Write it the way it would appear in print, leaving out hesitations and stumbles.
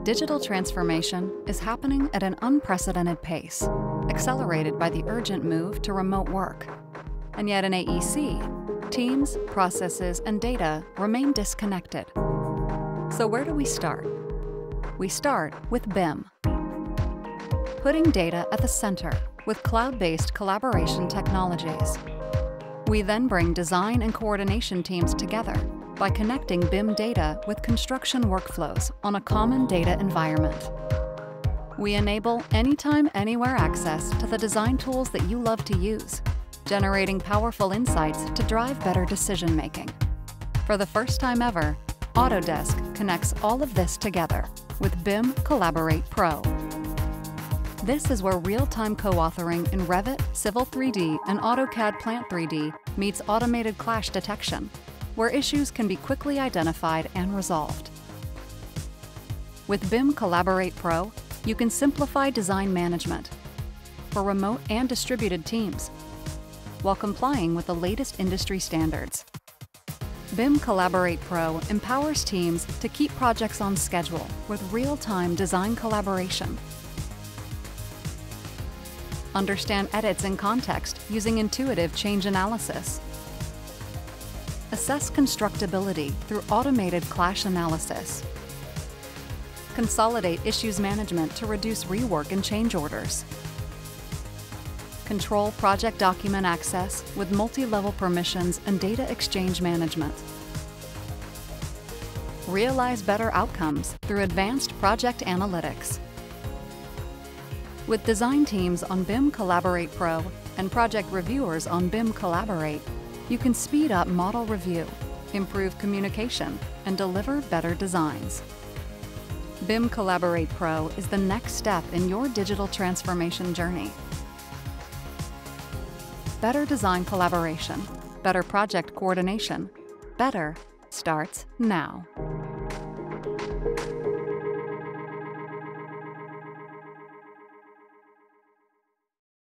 Digital transformation is happening at an unprecedented pace, accelerated by the urgent move to remote work. And yet in AEC, teams, processes, and data remain disconnected. So where do we start? We start with BIM. Putting data at the center with cloud-based collaboration technologies. We then bring design and coordination teams together by connecting BIM data with construction workflows on a common data environment. We enable anytime, anywhere access to the design tools that you love to use, generating powerful insights to drive better decision-making. For the first time ever, Autodesk connects all of this together with BIM Collaborate Pro. This is where real-time co-authoring in Revit, Civil 3D, and AutoCAD Plant 3D meets automated clash detection, where issues can be quickly identified and resolved. With BIM Collaborate Pro, you can simplify design management for remote and distributed teams, while complying with the latest industry standards. BIM Collaborate Pro empowers teams to keep projects on schedule with real-time design collaboration. Understand edits in context using intuitive change analysis. Assess constructability through automated clash analysis. Consolidate issues management to reduce rework and change orders. Control project document access with multi-level permissions and data exchange management. Realize better outcomes through advanced project analytics. With design teams on BIM Collaborate Pro and project reviewers on BIM Collaborate, you can speed up model review, improve communication, and deliver better designs. BIM Collaborate Pro is the next step in your digital transformation journey. Better design collaboration, better project coordination, better starts now.